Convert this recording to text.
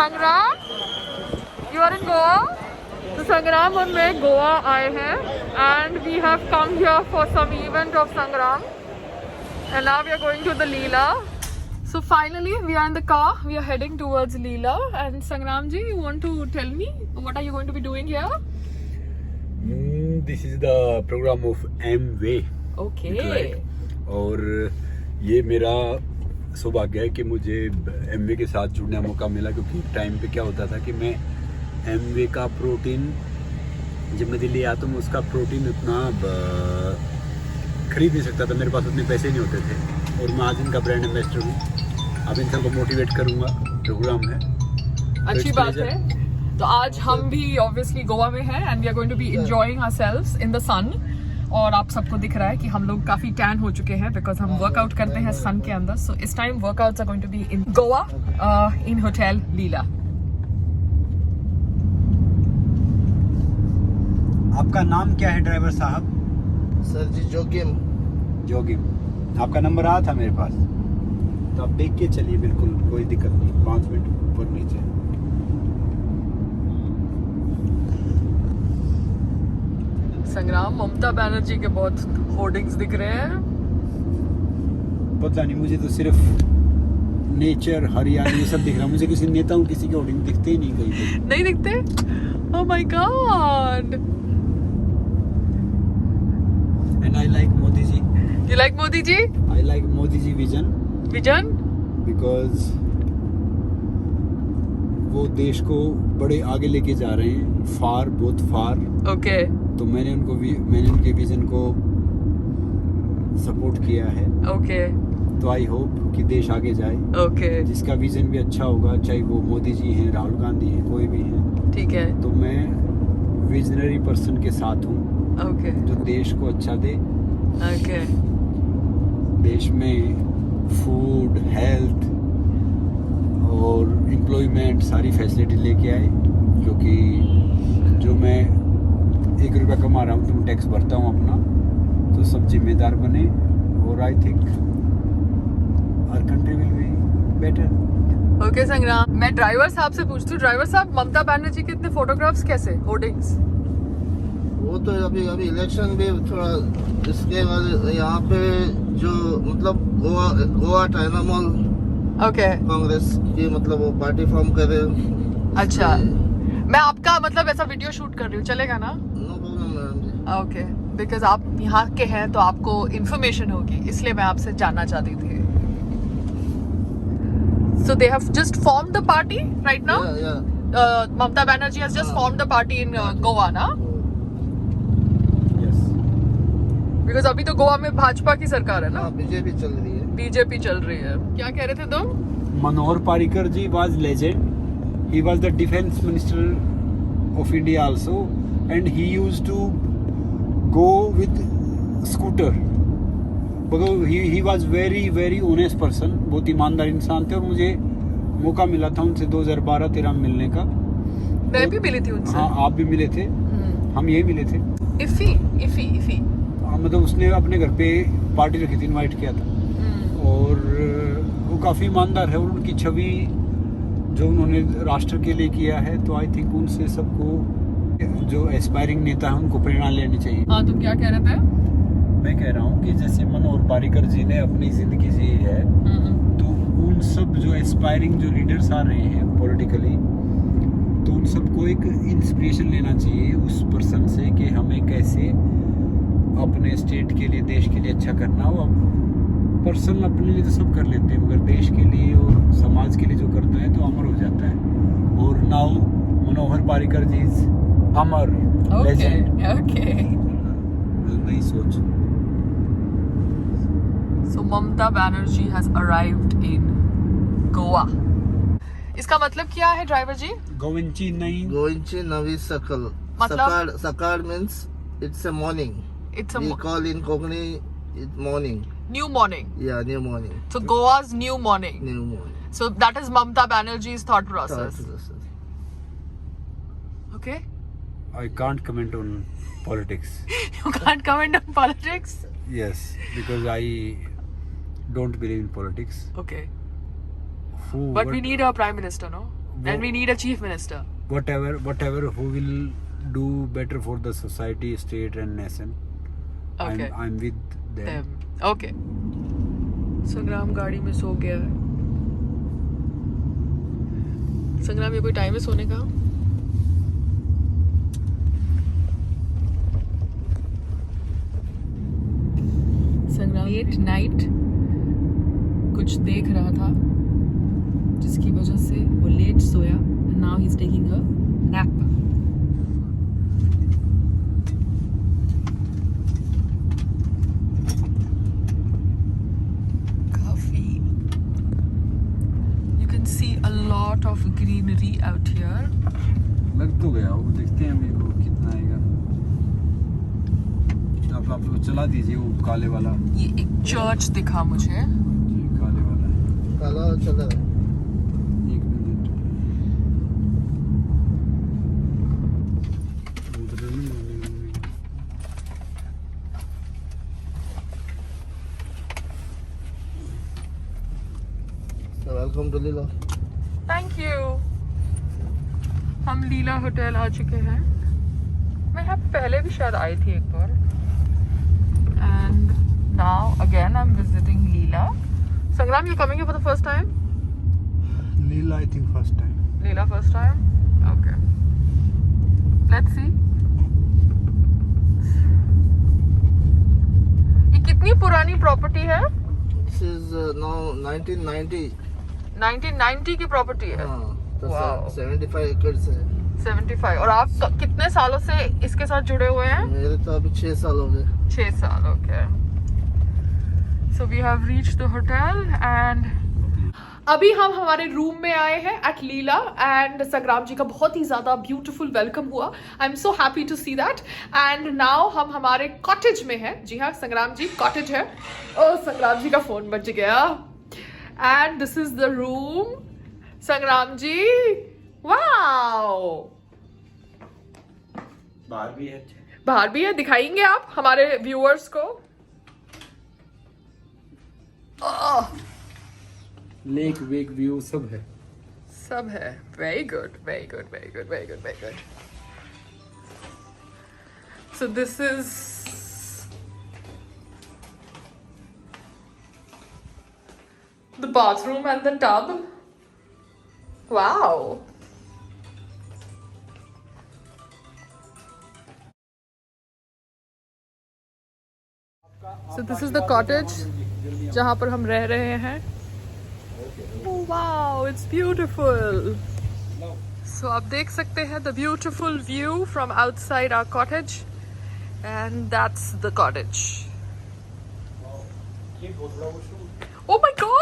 संग्राम, you are in Goa? तो संग्राम और मैं गोवा आए हैं and we have come here for some event of Sangram and now we are going to the Leela. So finally we are in the car, we are heading towards Leela and Sangram ji, you want to tell me what are you going to be doing here? This is the program of M-Way. Okay. और ये मेरा सौभाग्य है कि मुझे M-Way के साथ जुड़ने का मौका मिला, क्योंकि टाइम पे क्या होता था कि मैं M-Way का प्रोटीन जब मैं दिल्ली आया तो मैं उसका प्रोटीन उतना खरीद नहीं सकता था, मेरे पास उतने पैसे नहीं होते थे। और मैं आज इनका ब्रांड एम्बेसडर हूँ, अब इन सबको मोटिवेट करूँगा, प्रोग्राम है। अच्छी बात है। तो आज हम भी ऑब्वियसली गोवा में हैं and we are going to be enjoying ourselves in the sun. और आप सबको दिख रहा है कि हम लोग काफी टैन हो चुके हैं बिकॉज हम वर्कआउट करते हैं सन के अंदर। सो इस time workouts are going to be in Goa in hotel Leela. आपका नाम क्या है ड्राइवर साहब? सर जी जोगिम। जोगिम, आपका नंबर आया था मेरे पास, तो आप देख के चलिए, बिल्कुल कोई दिक्कत नहीं, 5 मिनट ऊपर नीचे। संग्राम, ममता बनर्जी के बहुत होर्डिंग्स दिख रहे हैं। पता नहीं, मुझे तो सिर्फ नेचर, हरियाली ये सब दिख रहा है, मुझे किसी नेताओं किसी के होर्डिंग दिखते ही नहीं कहीं पे। नहीं दिखते? Oh my god. And I like Modi ji. You like Modi ji? I like Modi ji vision. Vision? Because वो देश को बड़े आगे लेके जा रहे हैं, फार, बहुत फार। ओके। तो मैंने उनके विजन को सपोर्ट किया है। ओके। तो आई होप कि देश आगे जाए। ओके। जिसका विजन भी अच्छा होगा, चाहे वो मोदी जी हैं, राहुल गांधी हैं, कोई भी हैं, ठीक है। तो मैं विजनरी पर्सन के साथ हूँ। ओके। जो देश को अच्छा दे। ओके। देश में फूड, हेल्थ और एम्प्लॉयमेंट सारी फैसिलिटी लेके आए, क्योंकि जो मैं 1 रुपया कमा रहा हूँ तो मैं टैक्स भरता हूँ अपना, तो सब जिम्मेदार बने और I think our country will be better. Okay Sangram, मैं ड्राइवर साहब से पूछती हूँ। ड्राइवर साहब, ममता बनर्जी के इतने फोटोग्राफ्स कैसे, होर्डिंग्स? वो तो अभी इलेक्शन भी थोड़ा, इसके बाद यहाँ पे जो मतलब गोवा टाइनामोल ओके कांग्रेस की मतलब वो पार्टी फॉर्म करे। अच्छा, मैं आपका मतलब ऐसा वीडियो शूट कर रही हूँ, चलेगा ना? No problem madam ji. Okay, because आप यहाँ के हैं तो आपको इन्फॉर्मेशन होगी, इसलिए मैं आपसे जानना चाहती थी। So they have just formed the party right now? Yeah. Mamata Banerjee has just formed the party in Goa, ना? Yes. Because अभी तो गोवा में भाजपा की सरकार है ना? बीजेपी चल रही है। बीजेपी चल रही है। क्या कह रहे थे तुम? मनोहर पारिकर जी was legend. He was the defense minister of India also, and he used to go with scooter. Because he was very honest person, बहुत ईमानदार इंसान थे, और मुझे मौका मिला था उनसे 2012-13 में मिलने का। मैं भी मिली थी उनसे। हाँ, आप भी मिले थे, हम यही मिले थे। इफी मतलब उसने अपने घर पे पार्टी रखी थी, इनवाइट किया था, और वो काफ़ी ईमानदार है, और उनकी छवि जो उन्होंने राष्ट्र के लिए किया है, तो आई थिंक उनसे सबको जो एस्पायरिंग नेता है उनको प्रेरणा लेनी चाहिए। हाँ, तुम क्या कह रहे थे? मैं कह रहा हूँ कि जैसे मनोहर पारिकर जी ने अपनी जिंदगी जी है, तो उन सब जो एस्पायरिंग जो लीडर्स आ रहे हैं पॉलिटिकली, तो उन सबको एक इंस्पिरेशन लेना चाहिए उस पर्सन से कि हमें कैसे अपने स्टेट के लिए, देश के लिए अच्छा करना हो। अब पर्सन अपने लिए तो सब कर लेते हैं, मगर देश के लिए और समाज के लिए जो करता है तो अमर हो जाता है। और नाउ मनोहर पारिकर जी इज अमर, लेजेंड। ओके। नई सोच। So Mamata Banerjee has arrived in Goa. इसका मतलब क्या है ड्राइवर जी? गोविंची नवी सकल। मतलब? सकाळ means it's a morning. It's a We call in Kokni it morning. new morning. Yeah, new morning. So Goa's new morning. New morning. So that is Mamata Banerjee's thought process. Thought process. Okay. I can't comment on politics. You can't comment on politics. Yes, because I don't believe in politics. Okay. Who? But we need a prime minister, no? And we need a chief minister. whatever who will do better for the society, state and nation. Okay. I'm with them. Them. Okay. संग्राम गाड़ी में सो गया है. संग्राम, ये कोई time है सोने का? संग्राम लेट नाइट कुछ देख रहा था जिसकी वजह से वो लेट सोया. Now he is taking a nap. काफी you can see a lot of greenery out here. लग तो गया वो, देखते हैं मेरे को कितना आएगा. आप लोग चला दीजिए वो काले वाला. ये एक चर्च दिखा मुझे. जी काले वाला है. काला चला. एक मिनट. उधर नहीं मारेगा. Welcome to Leela. Thank you. हम लीला होटल आ चुके हैं. मैं यहाँ पहले भी शायद आई थी एक बार. And now again I'm visiting Leela. Sangram, you're coming here for the first time? Leela I think first time. Leela first time? Okay. Let's see. ये कितनी पुरानी प्रॉपर्टी है? This is now 1990. 1990 की प्रॉपर्टी है. हाँ, तो Wow. 75 एकड़ है. 75. और आप कितने सालों से इसके साथ जुड़े हुए हैं? मेरे तो अभी 6 साल हो गए. 6 साल. Okay. So we have reached the hotel and अभी हम हमारे रूम में आए हैं एट लीला. एंड संग्राम जी का बहुत ही ज़्यादा ब्यूटीफुल वेलकम हुआ. I am so happy to see that. And now हम हमारे कॉटेज में हैं. जी हाँ संग्राम जी, कॉटेज है. ओ संग्राम जी का फ़ोन बज गया. And this is the room. संग्राम जी, वाओ. बाहर भी है. बाहर भी है, दिखाएंगे आप हमारे व्यूअर्स को? लेक वेक व्यू सब है. सब है. Very good, very good, very good, very good, very good. So this is the bathroom and the tub. Wow. So this is the cottage जहाँ पर हम रह रहे हैं. Oh wow, it's beautiful. So आप देख सकते हैं the beautiful view from outside our cottage, and that's the cottage. Oh my God.